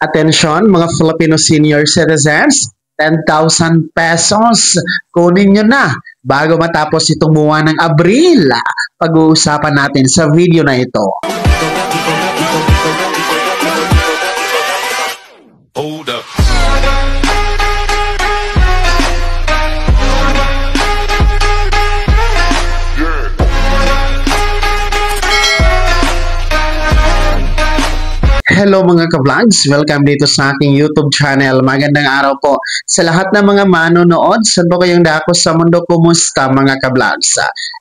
Atensyon mga Filipino senior citizens, 10,000 pesos kunin nyo na bago matapos itong buwan ng Abril. Pag-uusapan natin sa video na ito. Hold up. Hello mga ka-vlogs! Welcome dito sa aking YouTube channel. Magandang araw po sa lahat ng mga manonood. Saan po kayong dako sa mundo? Kumusta mga ka-vlogs?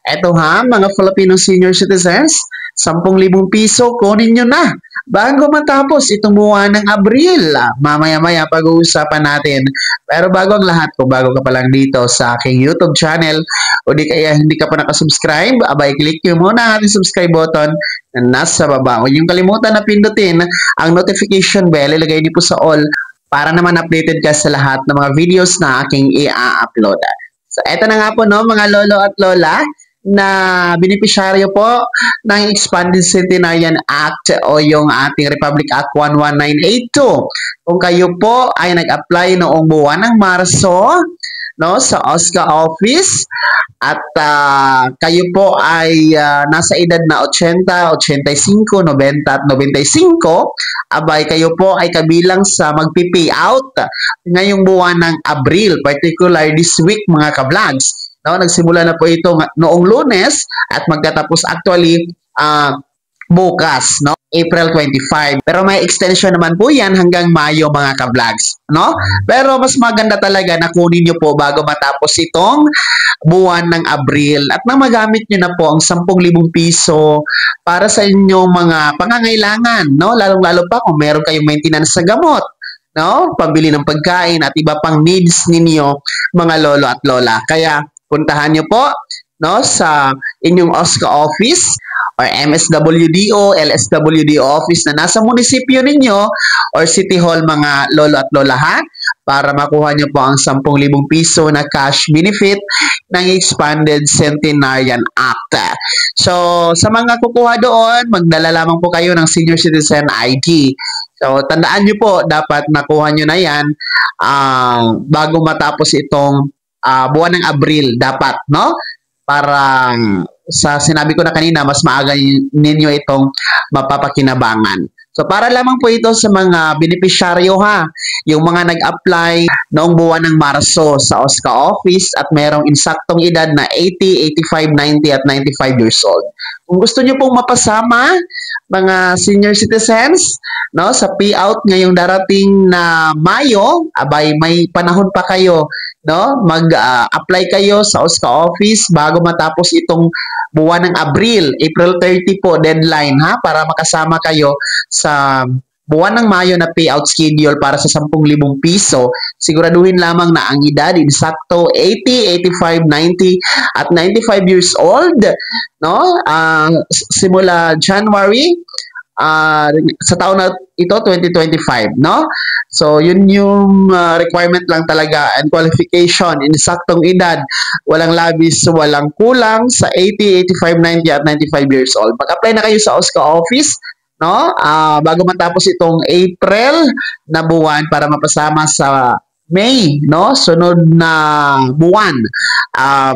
Eto ha, mga Filipino senior citizens, 10,000 piso kunin nyo na bago matapos itong buwan ng Abril. Mamaya-maya pag-uusapan natin. Pero bago ang lahat, kung bago ka pa lang dito sa aking YouTube channel o di kaya hindi ka pa nakasubscribe, abay click nyo muna ang ating subscribe button na nasa baba. Huwag niyong kalimutan na pindutin ang notification bell. Ilagay niyo po sa all para naman updated ka sa lahat ng mga videos na aking i-upload. So, eto na nga po no, mga lolo at lola na benepisyaryo po ng Expanded Centenarian Act o yung ating Republic Act 11982. Kung kayo po ay nag-apply noong buwan ng Marso no, sa OSCA office at kayo po ay nasa edad na 80, 85, 90 at 95, abay kayo po ay kabilang sa magpi-pay out ngayong buwan ng Abril, particular this week mga ka-vlogs. No, nagsimula na po ito noong Lunes at magtatapos actually bukas, no? April 25. Pero may extension naman po yan hanggang Mayo mga ka-vlogs, no? Pero mas maganda talaga na kunin nyo po bago matapos itong buwan ng Abril at nang magamit nyo na po ang 10,000 piso para sa inyong mga pangangailangan, no? Lalong-lalo pa kung meron kayong maintenance sa gamot, no? Pambili ng pagkain at iba pang needs ninyo mga lolo at lola. Kaya puntahan nyo po no, sa inyong OSCA office or MSWDO, LSWDO office na nasa munisipyo ninyo or City Hall mga lolo at lola ha, para makuha nyo po ang 10,000 piso na cash benefit ng Expanded Centenarian Act. So, sa mga kukuha doon, magdala lamang po kayo ng Senior Citizen ID. So, tandaan nyo po, dapat nakuha nyo na yan bago matapos itong buwan ng Abril dapat, no? Para sa sinabi ko na kanina, mas maaga ninyo itong mapapakinabangan. So, para lamang po ito sa mga benepisyaryo ha, yung mga nag-apply noong buwan ng Marso sa OSCA office at merong insaktong edad na 80, 85, 90 at 95 years old. Kung gusto nyo pong mapasama, mga senior citizens, no, sa payout ngayong darating na Mayo, abay may panahon pa kayo, no, mag-apply kayo sa OSCA office bago matapos itong buwan ng Abril. April 30 po deadline ha, para makasama kayo sa buwan ng Mayo na payout schedule para sa 10,000 piso. Siguraduhin lamang na ang edad insakto 80, 85, 90 at 95 years old, no? Simula January sa taon na ito 2025, no? So yun yung requirement lang talaga and qualification, insaktong edad, walang labis, walang kulang sa 80, 85, 90 at 95 years old. Mag-apply na kayo sa OSCA office, no? Bago matapos itong April na buwan para mapasama sa May, no? Sunod na buwan,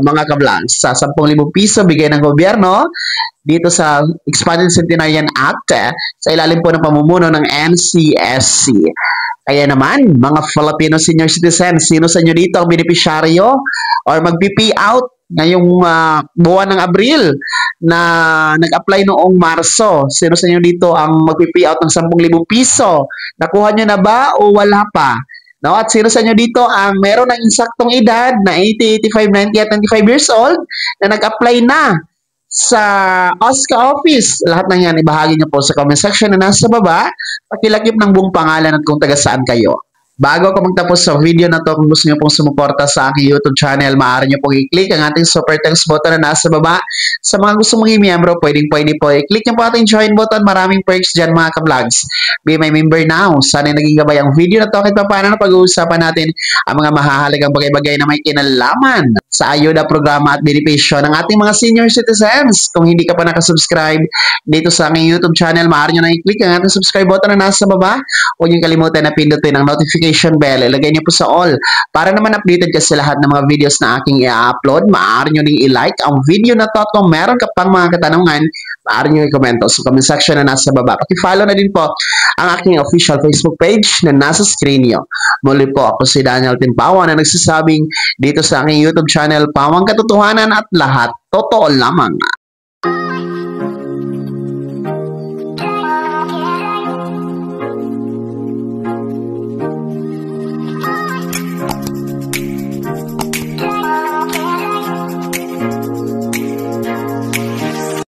mga ka-vlogs. Sa 10,000 piso bigay ng gobyerno dito sa Expanded Centenarian Act sa ilalim po ng pamumuno ng NCSC. Kaya naman, mga Filipino senior citizens, sino sa inyo dito ang benepisyaryo or magpi-pay out ngayong buwan ng Abril na nag-apply noong Marso? Sino sa inyo dito ang magpi-pay out ng 10,000 piso? Nakuha nyo na ba o wala pa? No? At sino sa inyo dito ang meron ng insaktong edad na 80, 85, 90 at 95 years old na nag-apply na sa OSCA office? Lahat ng yan ibahagi nyo po sa comment section na nasa baba. Pakilagip ng buong pangalan at kung taga saan kayo. Bago ako magtapos sa video na to, kung gusto niyo pong sumuporta sa aking YouTube channel, maaari niyo pong i-click ang ating super thanks button na nasa baba. Sa mga gusto maging miyembro, pwede po i-click niyo po ating join button. Maraming perks dyan mga ka-vlogs. Be my member now. Sana naging gabay ang video na to kahit paano na pag-uusapan natin ang mga mahahalagang bagay-bagay na may kinalaman sa ayuda programa at benepisyo ng ating mga senior citizens. Kung hindi ka pa nakasubscribe dito sa aking YouTube channel, maaari niyo na i-click ang ating subscribe button na nasa baba. Huwag niyong kalimutan na pindutin ang notification bell. Ilagay niyo po sa all para naman updated ka sa lahat ng mga videos na aking i-upload. Maaari niyo ding i-like ang video na to at kung meron ka pang mga katanungan, maaari niyo i-komento sa comment section na nasa baba. Paki-follow na din po ang aking official Facebook page na nasa screen niyo. Muli po ako si Daniel Timpawan na nagsasabing dito sa aking YouTube channel, Pawang Katotohanan at lahat totoo lamang.